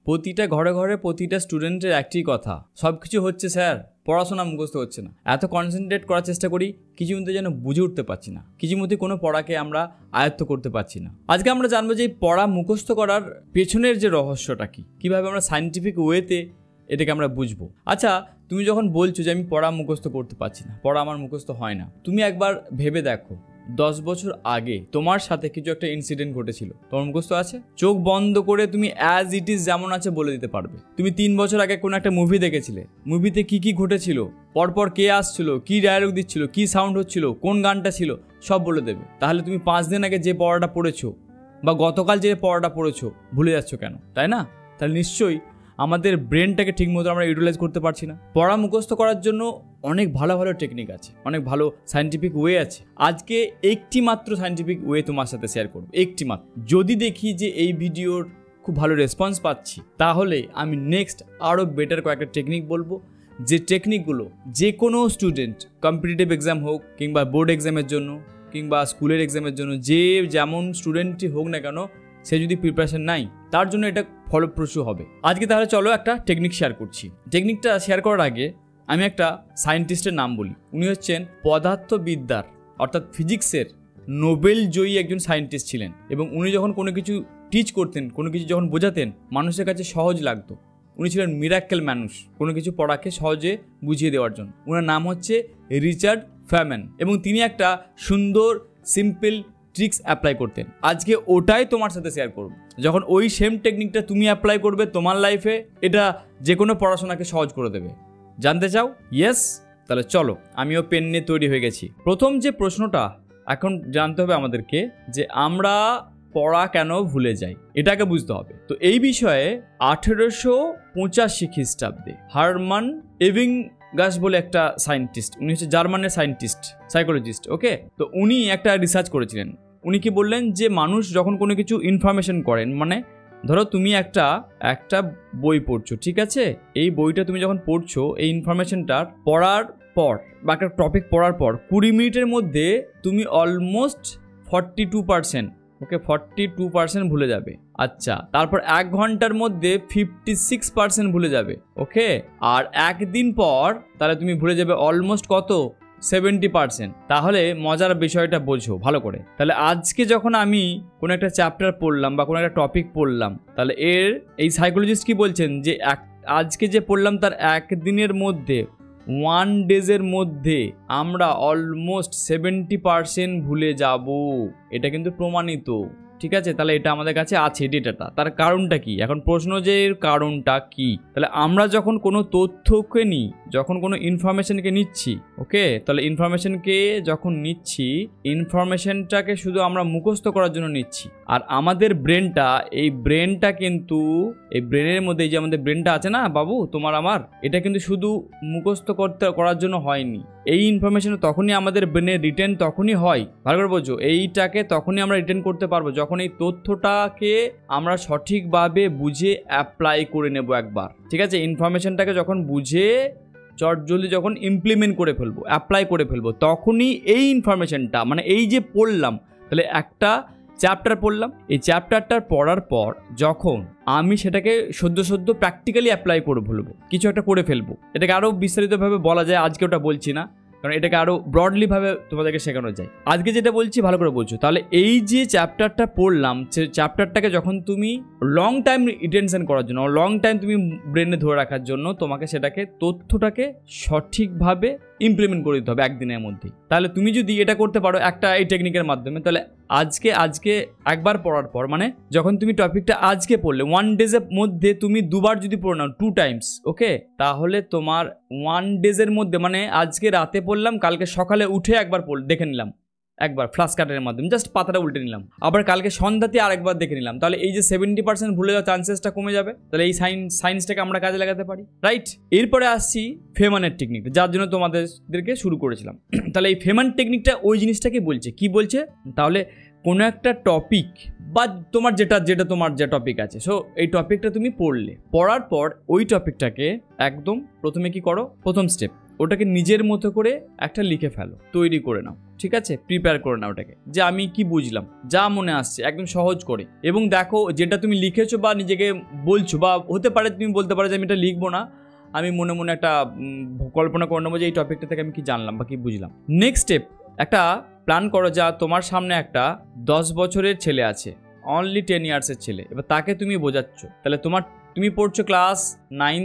প্রতিটা ঘরে ঘরে প্রতিটা স্টুডেন্টের একটি কথা, সব কিছু হচ্ছে স্যার, পড়াশোনা মুখস্থ হচ্ছে না। এত কনসেন্ট্রেট করার চেষ্টা করি, কিছু মধ্যে যেন বুঝে উঠতে পারছি না, কিছু মধ্যে কোনো পড়াকে আমরা আয়ত্ত করতে পারছি না। আজকে আমরা জানবো যে এই পড়া মুখস্থ করার পেছনের যে রহস্যটা কি, কীভাবে আমরা সায়েন্টিফিক ওয়েতে এটাকে আমরা বুঝবো। আচ্ছা, তুমি যখন বলছো যে আমি পড়া মুখস্থ করতে পারছি না, পড়া আমার মুখস্থ হয় না, তুমি একবার ভেবে দেখো 10 বছর আগে তোমার সাথে কিছু একটা ইনসিডেন্ট ঘটেছিল, তোমার মুখস্থ আছে? চোখ বন্ধ করে তুমি অ্যাজ ইট ইজ যেমন আছে বলে দিতে পারবে। তুমি 3 বছর আগে কোনো একটা মুভি দেখেছিলে, মুভিতে কি কি ঘটেছিল, পরপর কে আসছিল, কি ডায়লগ দিচ্ছিল, কি সাউন্ড হচ্ছিল, কোন গানটা ছিল, সব বলে দেবে। তাহলে তুমি 5 দিন আগে যে পড়াটা পড়েছো বা গতকাল যে পড়াটা পড়েছো ভুলে যাচ্ছ কেন, তাই না? তাহলে নিশ্চয়ই আমাদের ব্রেনটাকে ঠিকমতো আমরা ইউটিলাইজ করতে পারছি না। পড়া মুখস্থ করার জন্য অনেক ভালো ভালো টেকনিক আছে, অনেক ভালো সায়েন্টিফিক ওয়ে আছে। আজকে একটি মাত্র সায়েন্টিফিক ওয়ে তোমার সাথে শেয়ার করব, একটি মাত্র। যদি দেখি যে এই ভিডিওর খুব ভালো রেসপন্স পাচ্ছি, তাহলে আমি নেক্সট আরও বেটার কয়েকটা টেকনিক বলবো, যে টেকনিকগুলো যে কোনো স্টুডেন্ট কম্পিটিটিভ এক্সাম হোক কিংবা বোর্ড এক্সামের জন্য কিংবা স্কুলের এক্সামের জন্য, যে যেমন স্টুডেন্টই হোক না কেন, সে যদি প্রিপারেশন নাই, তার জন্য এটা ফলপ্রসূ হবে। আজকে তাহলে চলো একটা টেকনিক শেয়ার করছি। টেকনিকটা শেয়ার করার আগে আমি একটা সায়েন্টিস্টের নাম বলি। উনি হচ্ছেন পদার্থবিদ্যার অর্থাৎ ফিজিক্সের নোবেল জয়ী একজন সায়েন্টিস্ট ছিলেন, এবং উনি যখন কোনো কিছু টিচ করতেন, কোনো কিছু যখন বোঝাতেন, মানুষের কাছে সহজ লাগতো। উনি ছিলেন মিরাক্কেল মানুষ, কোনো কিছু পড়াকে সহজে বুঝিয়ে দেওয়ার জন্য। ওনার নাম হচ্ছে রিচার্ড ফেমান, এবং তিনি একটা সুন্দর সিম্পল ট্রিক্স অ্যাপ্লাই করতেন। আজকে ওটাই তোমার সাথে শেয়ার করব। যখন ওই সেম টেকনিকটা তুমি অ্যাপ্লাই করবে তোমার লাইফে, এটা যে কোনো পড়াশোনাকে সহজ করে দেবে। জানতে চাও? ইয়েস, তাহলে চলো, আমিও পেন নিয়ে তৈরি হয়ে গেছি। প্রথম যে প্রশ্নটা এখন জানতে হবে আমাদেরকে, যে আমরা পড়া কেন ভুলে যাই, এটাকে বুঝতে হবে। তো এই বিষয়ে 1885 খ্রিস্টাব্দে হারমান এবিঙ্গাস বলে একটা সায়েন্টিস্ট, উনি হচ্ছে জার্মানের সায়েন্টিস্ট, সাইকোলজিস্ট, ওকে। তো উনি একটা রিসার্চ করেছিলেন। উনি কি বললেন, যে মানুষ যখন কোনো কিছু ইনফরমেশন করেন, মানে ধরো তুমি একটা বই পড়ছো, ঠিক আছে, এই বইটা তুমি যখন পড়ছো, এই ইনফরমেশনটা পড়ার পর বা একটা টপিক পড়ার পর 20 মিনিটের মধ্যে তুমি অলমোস্ট 42%, ওকে, 42% ভুলে যাবে। আচ্ছা, তারপর 1 ঘন্টার মধ্যে 56% ভুলে যাবে, ওকে। আর একদিন পর তাহলে তুমি ভুলে যাবে অলমোস্ট কত, 70%। তাহলে মজার বিষয়টা বোঝো ভালো করে। তাহলে আজকে যখন আমি কোনো একটা চ্যাপ্টার পড়লাম বা কোনো একটা টপিক পড়লাম, তাহলে এই সাইকোলজিস্ট কি বলছেন, যে আজকে যে পড়লাম তার একদিনের মধ্যে 1 ডেজের মধ্যে আমরা অলমোস্ট 70% ভুলে যাব। এটা কিন্তু প্রমাণিত, ঠিক আছে। তাহলে এটা আমাদের কাছে আছে ডেটাটা। তার কারণটা কি? এখন প্রশ্ন যে এর কারণটা কি, তাহলে আমরা যখন কোনো তথ্যকে নিই, যখন কোনো ইনফরমেশনকে নিচ্ছি, ওকে, তাহলে ইনফরমেশনকে যখন নিচ্ছি, ইনফরমেশনটাকে শুধু আমরা মুখস্থ করার জন্য নিচ্ছি। আর আমাদের ব্রেনটা, এই ব্রেনটা কিন্তু, এই ব্রেনের মধ্যে যে আমাদের ব্রেনটা আছে না বাবু, তোমার আমার, এটা কিন্তু শুধু মুখস্থ করার জন্য হয়নি। এই ইনফরমেশন তখনই আমাদের ব্রেনে রিটেন তখনই হয়, ভালো করে বোঝো, এইটাকে তখনই আমরা রিটেন করতে পারবো যখন এই তথ্যটাকে আমরা সঠিকভাবে বুঝে অ্যাপ্লাই করে নেব একবার, ঠিক আছে। ইনফরমেশনটাকে যখন বুঝে চটজলদি যখন ইমপ্লিমেন্ট করে ফেলবো, অ্যাপ্লাই করে ফেলবো, তখনই এই ইনফরমেশনটা, মানে এই যে পড়লাম, তাহলে একটা চ্যাপ্টার পড়লাম, এই চ্যাপ্টারটার পড়ার পর যখন আমি সেটাকে সদ্য প্র্যাকটিক্যালি অ্যাপ্লাই করে ফেলবো, কিছু একটা করে ফেলবো, এটাকে আরও বিস্তারিতভাবে বলা যায়, আজকে ওটা বলছি না, কারণ এটাকে আরও ব্রডলিভাবে তোমাদেরকে শেখানো যায়। আজকে যেটা বলছি ভালো করে বলছো। তাহলে এই যে চ্যাপ্টারটা পড়লাম, সেই চ্যাপ্টারটাকে যখন তুমি লং টাইম রিটেনশন করার জন্য, লং টাইম তুমি ব্রেনে ধরে রাখার জন্য, তোমাকে সেটাকে তথ্যটাকে সঠিকভাবে ইমপ্লিমেন্ট করে দিতে হবে একদিনের মধ্যেই। তাহলে তুমি যদি এটা করতে পারো একটা এই টেকনিকের মাধ্যমে, তাহলে আজকে একবার পড়ার পর, মানে যখন তুমি টপিকটা আজকে পড়লে 1 ডেজের মধ্যে তুমি 2 বার যদি পড়ে নাও, 2 টাইমস, ওকে, তাহলে তোমার 1 ডেজের মধ্যে, মানে আজকে রাতে পড়লাম, কালকে সকালে উঠে একবার দেখে নিলাম, একবার ফ্ল্যাশ কার্ডের মাধ্যমে জাস্ট পাতাটা উল্টে নিলাম, আবার কালকে সন্ধ্যাতে আরেকবার দেখে নিলাম, তাহলে এই যে 70% ভুলে যাওয়ার চান্সেসটা কমে যাবে। তাহলে এই সায়েন্সটাকে আমরা কাজে লাগাতে পারি, রাইট। এরপরে আসছি ফেমানের টেকনিক, যার জন্য তোমাদেরকে শুরু করেছিলাম। তাহলে এই ফেমান টেকনিকটা ওই জিনিসটাকে বলছে, কি বলছে, তাহলে কোনো একটা টপিক বা তোমার যেটা তোমার যে টপিক আছে, সো এই টপিকটা তুমি পড়লে, পড়ার পর ওই টপিকটাকে একদম প্রথমে কি করো, প্রথম স্টেপ ওটাকে নিজের মতো করে একটা লিখে ফেলো, তৈরি করে নাও, ঠিক আছে, প্রিপেয়ার করে নাও ওটাকে, যে আমি কি বুঝলাম, যা মনে আসছে একদম সহজ করে। এবং দেখো যেটা তুমি লিখেছো বা নিজেকে বলছো, বা হতে পারে তুমি বলতে পারো যে আমি এটা লিখবো না, আমি মনে মনে একটা কল্পনা করে নেবো যে এই টপিকটা থেকে আমি কি জানলাম বা কি বুঝলাম। নেক্সট স্টেপ, একটা প্ল্যান করো যা তোমার সামনে একটা 10 বছরের ছেলে আছে, অনলি 10 ইয়ার্সের ছেলে, এবার তাকে তুমি বোঝাচ্ছ। তাহলে তুমি পড়ছো ক্লাস 9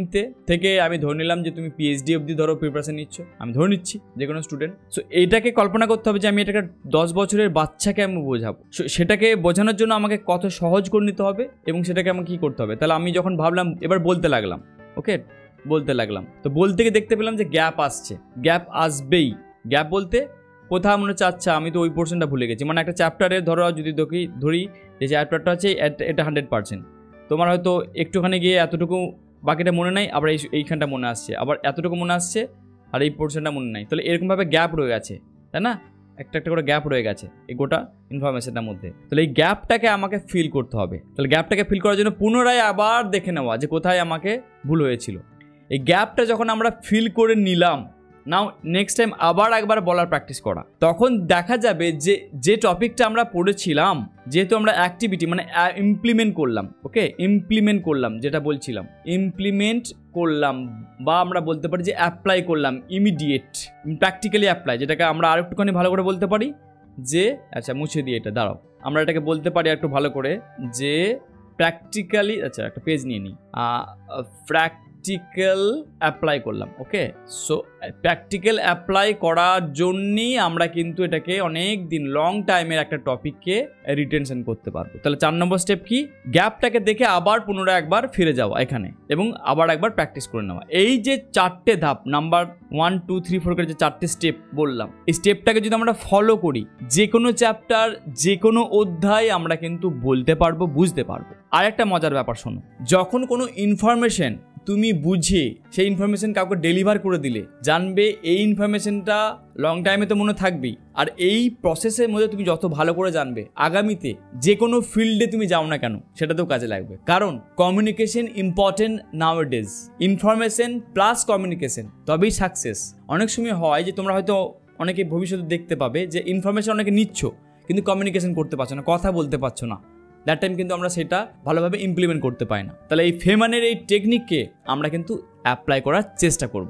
থেকে, আমি ধরে নিলাম যে তুমি পিএইচডি অবধি ধরো প্রিপারেশন নিচ্ছ, আমি ধরে নিচ্ছি যে কোনো স্টুডেন্ট। সো এইটাকে কল্পনা করতে হবে যে আমি এটাকে 10 বছরের বাচ্চাকে আমি বোঝাবো। সেটাকে বোঝানোর জন্য আমাকে কত সহজ করে নিতে হবে এবং সেটাকে আমাকে কী করতে হবে। তাহলে আমি যখন ভাবলাম, এবার বলতে লাগলাম, ওকে বলতে লাগলাম, তো বলতে গিয়ে দেখতে পেলাম যে গ্যাপ আসছে, গ্যাপ আসবেই। গ্যাপ বলতে কোথাও মনে হচ্ছে আচ্ছা আমি তো ওই পোর্শনটা ভুলে গেছি। মানে একটা চ্যাপ্টারে ধরো যদি ধরি যে চ্যাপ্টারটা হচ্ছে এটা 100%, তোমার হয়তো একটুখানি গিয়ে এতটুকু বাকিটা মনে নাই, আবার এইখানটা মনে আসছে, আবার এতটুকু মনে আসছে, আর এই পোর্শনটা মনে নাই। তাহলে এরকমভাবে গ্যাপ রয়ে গেছে, তাই না, একটা করে গ্যাপ রয়ে গেছে এই গোটা ইনফরমেশনটার মধ্যে। তাহলে এই গ্যাপটাকে আমাকে ফিল করতে হবে। তাহলে গ্যাপটাকে ফিল করার জন্য পুনরায় আবার দেখে নেওয়া যে কোথায় আমাকে ভুল হয়েছিল। এই গ্যাপটা যখন আমরা ফিল করে নিলাম, নাও নেক্সট টাইম আবার একবার বলার প্র্যাকটিস করা, তখন দেখা যাবে যে টপিকটা আমরা পড়েছিলাম, যেহেতু আমরা অ্যাক্টিভিটি মানে ইমপ্লিমেন্ট করলাম, ওকে ইমপ্লিমেন্ট করলাম, যেটা বলছিলাম ইমপ্লিমেন্ট করলাম, বা আমরা বলতে পারি যে অ্যাপ্লাই করলাম, ইমিডিয়েট প্র্যাকটিক্যালি অ্যাপ্লাই, যেটাকে আমরা আর একটুখানি ভালো করে বলতে পারি যে, আচ্ছা মুছে দিয়ে এটা দাঁড়াও, আমরা এটাকে বলতে পারি একটু ভালো করে যে প্র্যাকটিক্যালি, আচ্ছা একটা পেজ নিয়ে নিই, প্র্যাকটিক্যাল অ্যাপ্লাই করলাম। ওকে, সো প্র্যাকটিক্যাল অ্যাপ্লাই করার জন্যই আমরা কিন্তু এটাকে অনেক দিন লং টাইমের একটা টপিককে রিটেনশন করতে পারবো। তাহলে 4 নম্বর স্টেপ কি, গ্যাপটাকে দেখে আবার পুনরায় একবার ফিরে যাওয়া এখানে এবং আবার একবার প্র্যাকটিস করে নেওয়া। এই যে 4টে ধাপ, নাম্বার 1 2 3 4 করে যে 4টে স্টেপ বললাম, এই স্টেপটাকে যদি আমরা ফলো করি, যে কোনো চ্যাপ্টার, যে কোনো অধ্যায় আমরা কিন্তু বলতে পারবো, বুঝতে পারবো। আর একটা মজার ব্যাপার শোনো, যখন কোনো ইনফরমেশন তুমি বুঝে সেই ইনফরমেশন কাউকে ডেলিভার করে দিলে, জানবে এই ইনফরমেশনটা লং টাইমে তো মনে থাকবেই, আর এই প্রসেসের মধ্যে তুমি যত ভালো করে জানবে, আগামীতে যে কোনো ফিল্ডে তুমি যাও না কেন সেটাতেও কাজে লাগবে। কারণ communication important নাওয়াডেজ, information plus communication, তবেই সাকসেস। অনেক সময় হয় যে তোমরা হয়তো অনেকে ভবিষ্যতে দেখতে পাবে যে ইনফরমেশন অনেকে নিচ্ছ কিন্তু কমিউনিকেশন করতে পারছো না, কথা বলতে পারছো না, দ্যাট টাইম কিন্তু আমরা সেটা ভালোভাবে ইমপ্লিমেন্ট করতে পারি না। তাহলে এই ফেমানের এই টেকনিককে আমরা কিন্তু অ্যাপ্লাই করার চেষ্টা করব।